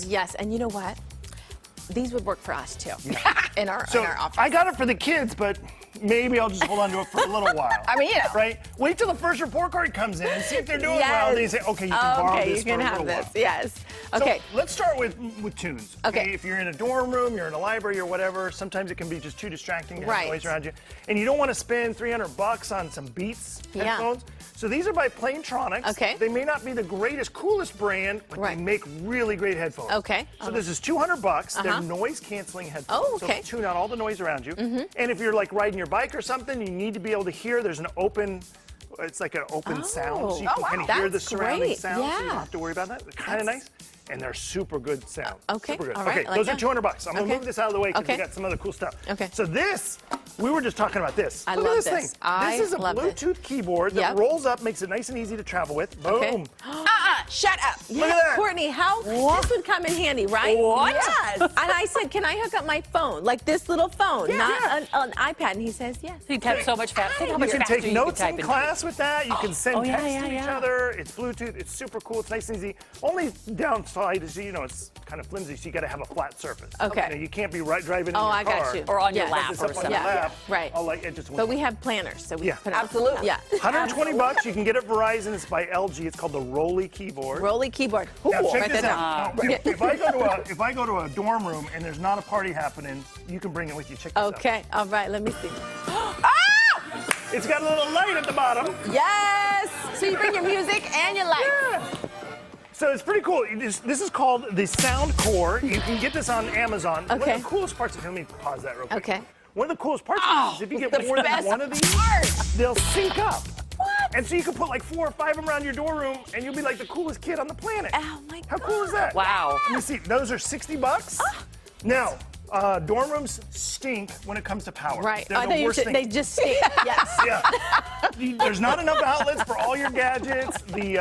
Yes, and you know what? These would work for us too. in our office. I got it for the kids, but maybe I'll just hold on to it for a little while. I mean, yeah. Right? Wait till the first report card comes in and see if they're doing well. They say, okay, you can borrow this for a little while. Yes. Okay. So let's start with tunes. Okay. If you're in a dorm room, you're in a library or whatever, sometimes it can be just too distracting to have noise around you. And you don't want to spend $300 on some Beats headphones. So these are by Plantronics. Okay. They may not be the greatest, coolest brand, but they make really great headphones. Okay. So this is $200. They're noise canceling headphones. Oh, okay. So tune out all the noise around you. And if you're like riding your bike or something, you need to be able to hear. There's an open, it's like an open sound, so you can kind of hear the surrounding sound. So you don't have to worry about that. They're kind of nice. And they're super good sound. Okay. Super good. All right. Okay, those are $200. I'm gonna move this out of the way because we got some other cool stuff. Okay. So this, we were just talking about this. Look at this this. thing. This is a Bluetooth keyboard that rolls up, makes it nice and easy to travel with. Boom. Shut up. Look at that. Courtney, how this would come in handy, right? What? Yes. And I said, can I hook up my phone? Like this little phone, not an iPad. And he says, yes. You type so much faster. Think how much You can faster take you notes type in in. class with that. You can send texts to each yeah. other. It's Bluetooth. It's super cool. It's nice and easy. Only downside is, you know, it's kind of flimsy, so you got to have a flat surface. Okay. You know, you can't be driving in your I car. got you. Or on your Yes. lap This or up on something. your lap. Right. It just But we have planners, so we put it Absolutely. Yeah. $120. You can get it Verizon. It's by LG. It's called the Rolly keyboard. Rolly keyboard. Ooh, Now check write this that out. down. Now, if I go to a dorm room and there's not a party happening, you can bring it with you. Check this out. Okay. All right. Let me see. It's got a little light at the bottom. Yes. So you bring your music and your lights. So it's pretty cool. This is called the Sound Core. You can get this on Amazon. One of the coolest parts, let me pause that real quick. Okay. One of the coolest parts is if you get more than one of these, they'll sync up. What? And so you can put like 4 or 5 of them around your dorm room and you'll be like the coolest kid on the planet. Oh my God. How cool is that? Wow. Let me see. Those are $60. Now, dorm rooms stink when it comes to power. Right. They're I the thought worst thing. they just stink. Yes. Yeah. There's not enough outlets for all your gadgets. They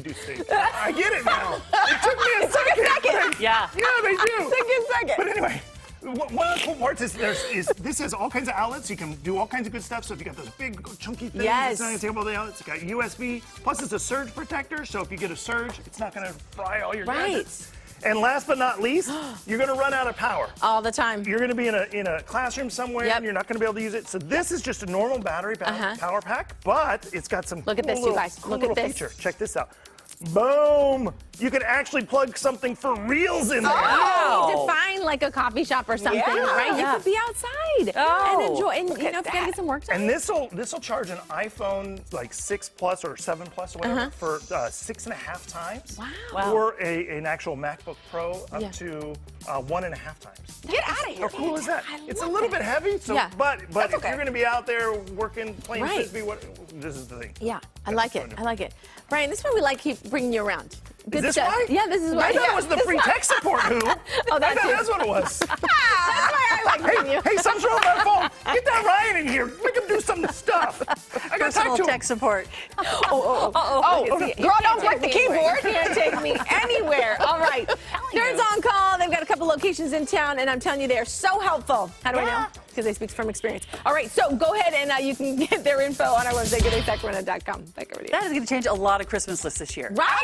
do stink. I get it now. It took me a second. Yeah. Yeah, they do. Took you a second. But anyway, one of the cool parts is this has all kinds of outlets. You can do all kinds of good stuff. So if you got those big chunky things, it's not going to take up all the outlets. It's got USB. Plus, it's a surge protector. So if you get a surge, it's not going to fry all your gadgets. And last but not least, you're going to run out of power. All the time. You're going to be in a classroom somewhere, and you're not going to be able to use it. So this is just a normal battery power pack, but it's got some Look at this, you guys. Look at this. feature. Check this out. Boom! You can actually plug something for reals in there. To find like a coffee shop or something, right? You could be outside and enjoy. And you know, if you gotta get some work done. And this'll charge an iPhone like 6 Plus or 7 Plus or whatever for 6.5 times. Wow. Or an actual MacBook Pro up to 1.5 times. Get out of here. How cool is that? It's a little bit heavy, so but if you're going to be out there working, playing frisbee, this is the thing. Yeah, I like it. I like it. Brian, this is why we like keep bringing you around. Good Is this stuff. why? Yeah, this is why. I thought it was the free tech support who. Oh, That's what it was. That's why I like bringing you. Hey, something's wrong with my phone. Get that Ryan in here. Make him do some stuff. I got to talk to him. Tech support. Girl, don't break the keyboard. Can't take me anywhere. All right. Nerds on Call. They've got a couple locations in town, and I'm telling you, they are so helpful. How do I know? Because they speak from experience. All right, so go ahead and you can get their info on our website, gooddaysacramento.com. Back over to you. That is going to change a lot of Christmas lists this year. Right?